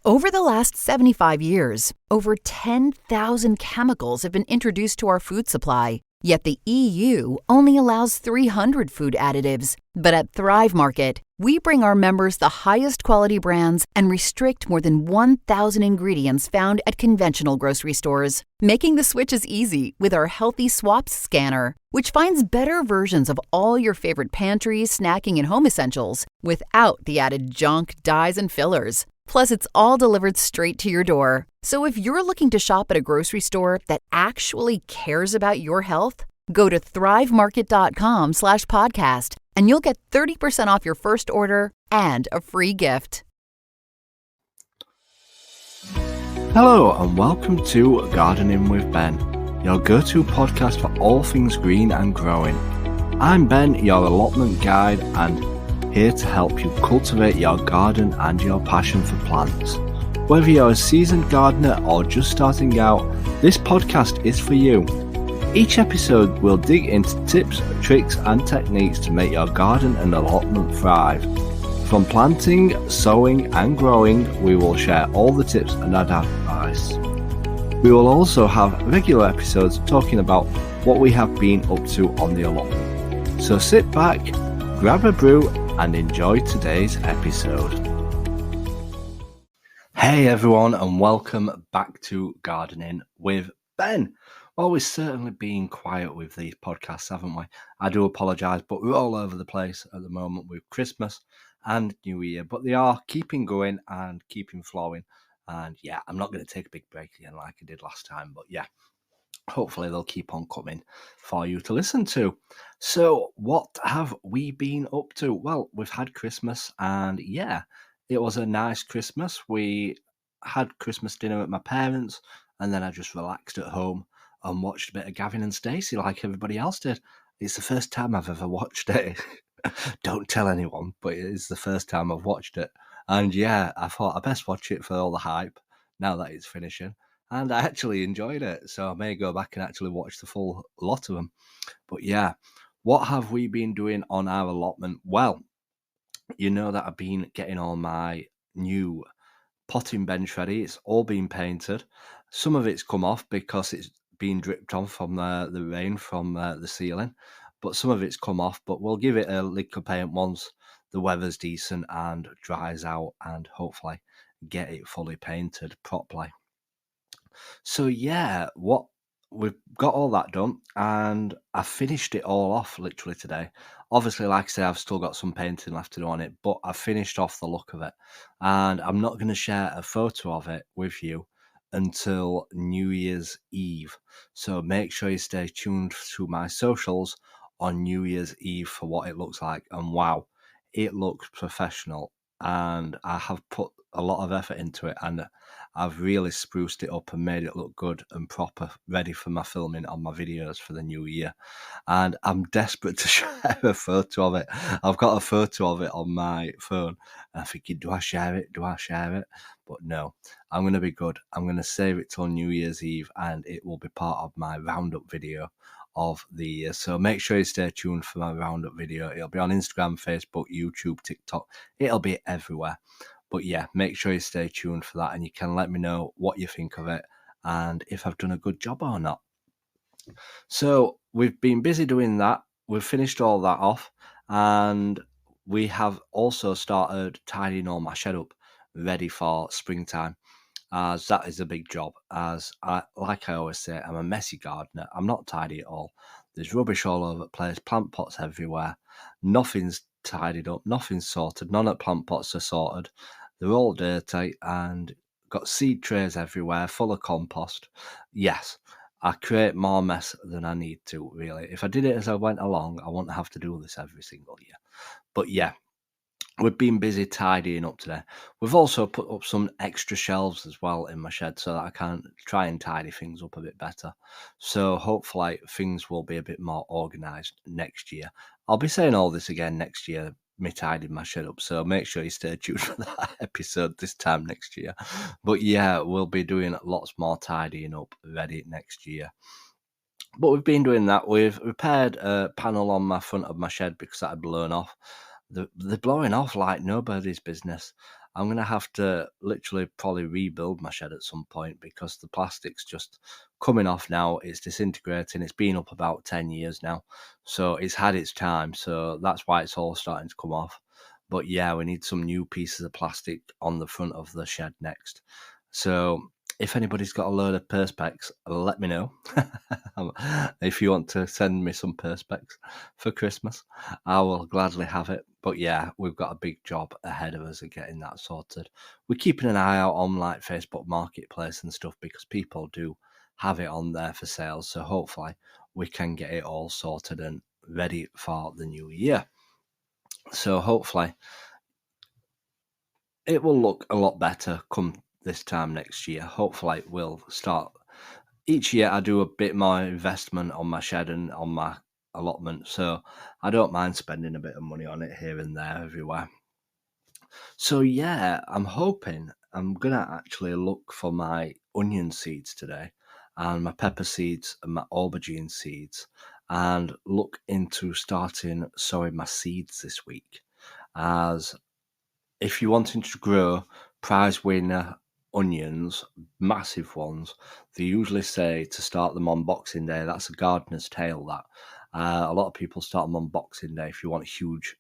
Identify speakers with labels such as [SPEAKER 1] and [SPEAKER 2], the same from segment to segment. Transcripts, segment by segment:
[SPEAKER 1] Over the last 75 years, over 10,000 chemicals have been introduced to our food supply. Yet the EU only allows 300 food additives. But at Thrive Market, we bring our members the highest quality brands and restrict more than 1,000 ingredients found at conventional grocery stores, making the switches easy with our Healthy Swaps scanner, which finds better versions of all your favorite pantry, snacking, and home essentials without the added junk, dyes, and fillers. Plus, it's all delivered straight to your door. So if you're looking to shop at a grocery store that actually cares about your health, go to thrivemarket.com/podcast and you'll get 30% off your first order and a free gift.
[SPEAKER 2] Hello and welcome to Gardening with Ben, your go-to podcast for all things green and growing. I'm Ben, your allotment guide, and here to help you cultivate your garden and your passion for plants. Whether you're a seasoned gardener or just starting out, this podcast is for you. Each episode will dig into tips, tricks and techniques to make your garden and allotment thrive. From planting, sowing and growing, we will share all the tips and advice. We will also have regular episodes talking about what we have been up to on the allotment. So sit back, grab a brew and enjoy today's episode. Hey everyone, and welcome back to Gardening with Ben. Well, we've certainly been quiet with these podcasts, haven't we? I do apologise, but we're all over the place at the moment with Christmas and New Year, but they are keeping going and keeping flowing. And yeah, I'm not going to take a big break again like I did last time, but yeah, hopefully they'll keep on coming for you to listen to. So what have we been up to? Well, we've had Christmas and yeah, it was a nice Christmas. We had Christmas dinner at my parents' and then I just relaxed at home and watched a bit of Gavin and Stacey like everybody else did. It's the first time I've ever watched it. Don't tell anyone, but it is the first time I've watched it. And yeah, I thought I best watch it for all the hype now that it's finishing. And I actually enjoyed it, so I may go back and actually watch the full lot of them. But yeah, what have we been doing on our allotment? Well, you know that I've been getting all my new potting bench ready. It's all been painted. Some of it's come off because it's been dripped on from the rain from the ceiling, but some of it's come off. But we'll give it a lick of paint once the weather's decent and dries out, and hopefully get it fully painted properly. So yeah, we've got all that done, and I finished it all off literally today. Obviously, like I say, I've still got some painting left to do on it, but I finished off the look of it, and I'm not going to share a photo of it with you until New Year's Eve. So make sure you stay tuned to my socials on New Year's Eve for what it looks like. And wow, it looks professional, and I have put a lot of effort into it, and I've really spruced it up and made it look good and proper, ready for my filming on my videos for the new year. And I'm desperate to share a photo of it. I've got a photo of it on my phone, and I'm thinking, do I share it? Do I share it? But no, I'm going to be good. I'm going to save it till New Year's Eve, and it will be part of my roundup video of the year. So make sure you stay tuned for my roundup video. It'll be on Instagram, Facebook, YouTube, TikTok. It'll be everywhere. But yeah, make sure you stay tuned for that, and you can let me know what you think of it and if I've done a good job or not. So we've been busy doing that. We've finished all that off, and we have also started tidying all my shed up, ready for springtime, as that is a big job. As like I always say, I'm a messy gardener. I'm not tidy at all. There's rubbish all over the place, plant pots everywhere. Nothing's tidied up, nothing's sorted. None of the plant pots are sorted. They're all dirty and got seed trays everywhere full of compost. Yes, I create more mess than I need to, really. If I did it as I went along, I wouldn't have to do this every single year. But yeah, we've been busy tidying up today. We've also put up some extra shelves as well in my shed so that I can try and tidy things up a bit better. So hopefully things will be a bit more organised next year. I'll be saying all this again next year, me tidying my shed up. So make sure you stay tuned for that episode this time next year. But yeah, we'll be doing lots more tidying up ready next year. But we've been doing that. We've repaired a panel on my front of my shed because that had blown off. They're blowing off like nobody's business. I'm going to have to literally probably rebuild my shed at some point because the plastic's just coming off now. It's disintegrating. It's been up about 10 years now. So it's had its time. So that's why it's all starting to come off. But yeah, we need some new pieces of plastic on the front of the shed next. So if anybody's got a load of perspex, let me know. If you want to send me some perspex for Christmas, I will gladly have it. But yeah, we've got a big job ahead of us of getting that sorted. We're keeping an eye out on like Facebook Marketplace and stuff because people do have it on there for sale. So hopefully we can get it all sorted and ready for the new year. So hopefully it will look a lot better come this time next year. Hopefully we'll start. Each year I do a bit more investment on my shed and on my allotment, so I don't mind spending a bit of money on it here and there everywhere. So yeah, I'm hoping I'm gonna actually look for my onion seeds today and my pepper seeds and my aubergine seeds and look into starting sowing my seeds this week. As if you're wanting to grow prize winner onions, massive ones, they usually say to start them on Boxing Day. That's a gardener's tale, that. A lot of people start them on Boxing Day if you want huge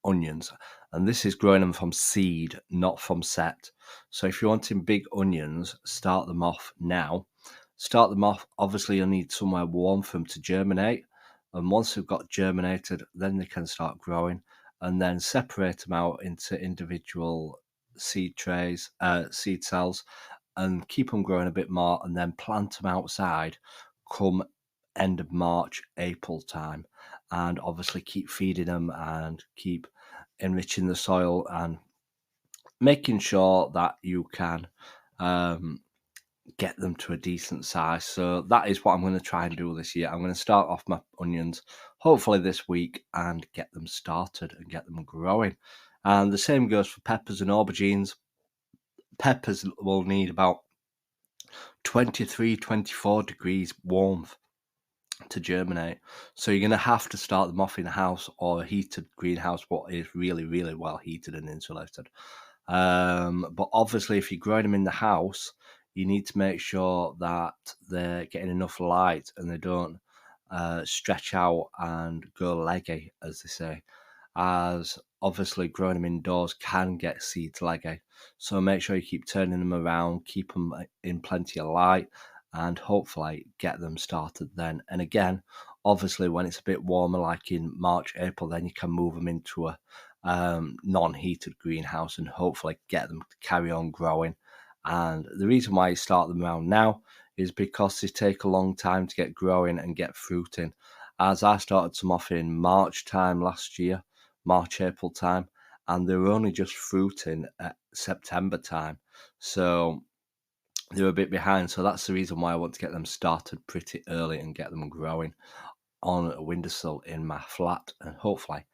[SPEAKER 2] onions. And this is growing them from seed, not from set. So if you're wanting big onions, start them off now. Start them off, obviously you'll need somewhere warm for them to germinate. And once they've got germinated, then they can start growing. And then separate them out into individual seed trays, seed cells, and keep them growing a bit more, and then plant them outside come end of March, April time, and obviously keep feeding them and keep enriching the soil and making sure that you can get them to a decent size. So that is what I'm going to try and do this year. I'm going to start off my onions hopefully this week and get them started and get them growing. And the same goes for peppers and aubergines. Peppers will need about 23, 24 degrees warmth to germinate. So you're going to have to start them off in a house or a heated greenhouse, what is really, really well heated and insulated. But obviously, if you're growing them in the house, you need to make sure that they're getting enough light and they don't stretch out and go leggy, as they say. As obviously growing them indoors can get seeds leggy. So make sure you keep turning them around, keep them in plenty of light, and hopefully get them started then. And again, obviously when it's a bit warmer, like in March, April, then you can move them into a non-heated greenhouse and hopefully get them to carry on growing. And the reason why you start them around now is because they take a long time to get growing and get fruiting. As I started some off in March time last year, March, April time, and they were only just fruiting at September time. So they're a bit behind. So that's the reason why I want to get them started pretty early and get them growing on a windowsill in my flat and hopefully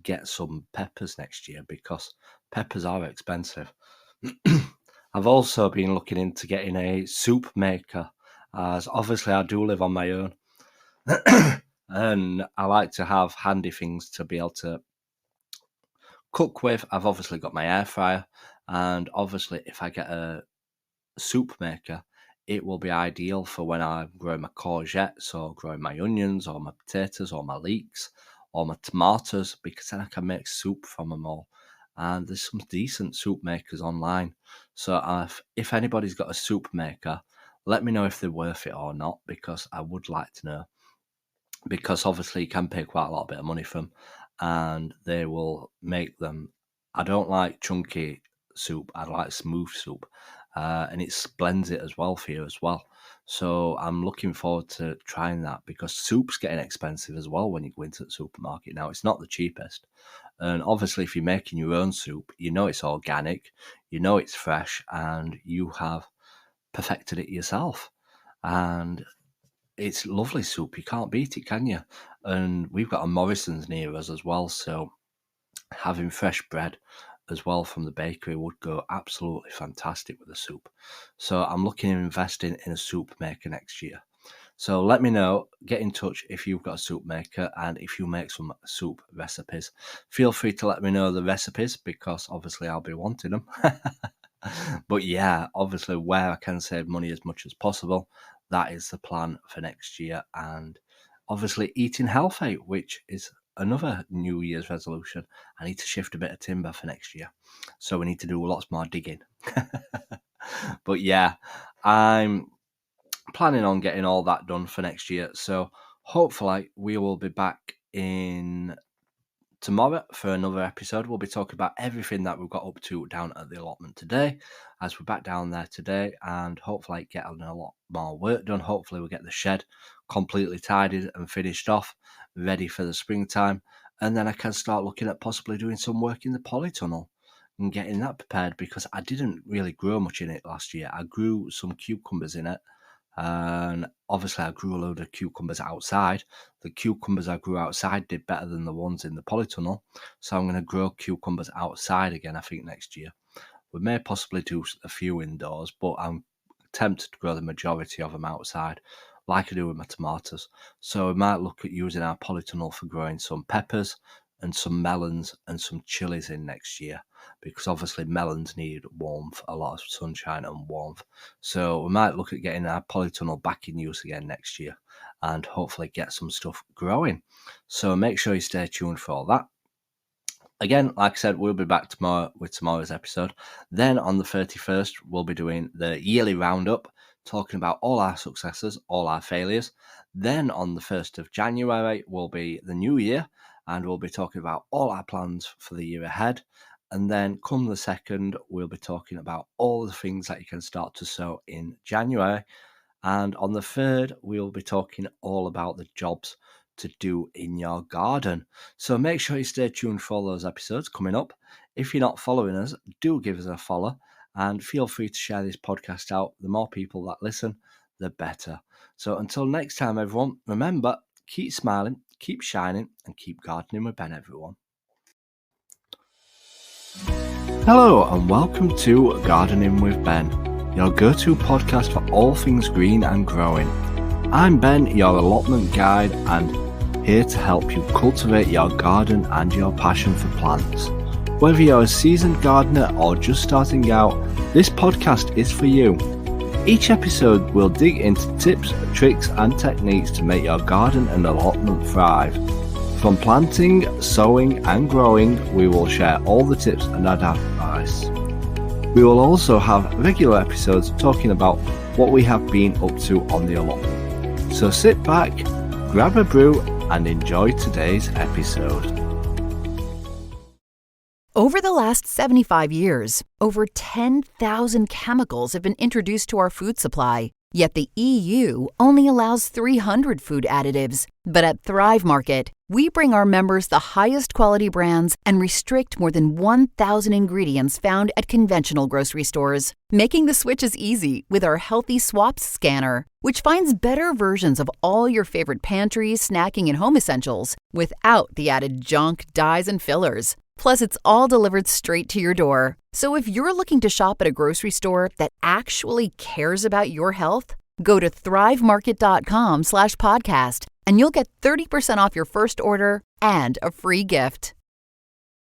[SPEAKER 2] get some peppers next year because peppers are expensive. I've also been looking into getting a soup maker, as obviously I do live on my own and I like to have handy things to be able to cook with. I've obviously got my air fryer, and obviously if I get a soup maker, it will be ideal for when I'm growing my courgettes or growing my onions or my potatoes or my leeks or my tomatoes, because then I can make soup from them all. And there's some decent soup makers online. So if anybody's got a soup maker, let me know if they're worth it or not, because I would like to know. Because obviously you can pay quite a lot of bit of money for them, and they will make them. I don't like chunky soup. I like smooth soup, and it blends it as well for you as well. So I'm looking forward to trying that because soup's getting expensive as well when you go into the supermarket now. It's not the cheapest, and obviously if you're making your own soup, you know it's organic, you know it's fresh, and you have perfected it yourself, and it's lovely soup. You can't beat it, can you? And we've got a Morrison's near us as well, so having fresh bread as well from the bakery would go absolutely fantastic with the soup. So I'm looking at investing in a soup maker next year. So let me know, get in touch if you've got a soup maker and if you make some soup recipes. Feel free to let me know the recipes because obviously I'll be wanting them. But yeah, obviously where I can save money as much as possible, that is the plan for next year. And obviously eating healthy, which is another New Year's resolution. I need to shift a bit of timber for next year. So we need to do lots more digging. But yeah, I'm planning on getting all that done for next year. So hopefully we will be back in tomorrow for another episode. We'll be talking about everything that we've got up to down at the allotment today, as we're back down there today, and hopefully get a lot more work done. Hopefully we'll get the shed completely tidied and finished off, ready for the springtime, and then I can start looking at possibly doing some work in the polytunnel and getting that prepared, because I didn't really grow much in it last year. I grew some cucumbers in it, and obviously I grew a load of cucumbers outside. The cucumbers I grew outside did better than the ones in the polytunnel, so I'm going to grow cucumbers outside again, I think, next year. We may possibly do a few indoors, but I'm tempted to grow the majority of them outside, like I do with my tomatoes. So we might look at using our polytunnel for growing some peppers and some melons and some chilies in next year, because obviously melons need warmth, a lot of sunshine and warmth. So we might look at getting our polytunnel back in use again next year and hopefully get some stuff growing. So make sure you stay tuned for all that. Again, like I said, we'll be back tomorrow with tomorrow's episode. Then on the 31st, we'll be doing the yearly roundup, talking about all our successes, all our failures. Then on the 1st of January will be the new year, and we'll be talking about all our plans for the year ahead. And then come the 2nd, we'll be talking about all the things that you can start to sow in January. And on the 3rd, we'll be talking all about the jobs to do in your garden. So make sure you stay tuned for all those episodes coming up. If you're not following us, do give us a follow, and feel free to share this podcast out. The more people that listen, the better. So until next time, everyone, remember, keep smiling, keep shining, and keep gardening with Ben, everyone. Hello and welcome to Gardening with Ben, your go-to podcast for all things green and growing. I'm Ben, your allotment guide, and here to help you cultivate your garden and your passion for plants. Whether you're a seasoned gardener or just starting out, this podcast is for you. Each episode will dig into tips, tricks and techniques to make your garden and allotment thrive. From planting, sowing and growing, we will share all the tips and advice. We will also have regular episodes talking about what we have been up to on the allotment. So sit back, grab a brew and enjoy today's episode.
[SPEAKER 1] Over the last 75 years, over 10,000 chemicals have been introduced to our food supply. Yet the EU only allows 300 food additives. But at Thrive Market, we bring our members the highest quality brands and restrict more than 1,000 ingredients found at conventional grocery stores, making the switches easy with our Healthy Swaps scanner, which finds better versions of all your favorite pantry, snacking, and home essentials without the added junk, dyes, and fillers. Plus, it's all delivered straight to your door. So if you're looking to shop at a grocery store that actually cares about your health, go to thrivemarket.com/podcast and you'll get 30% off your first order and a free gift.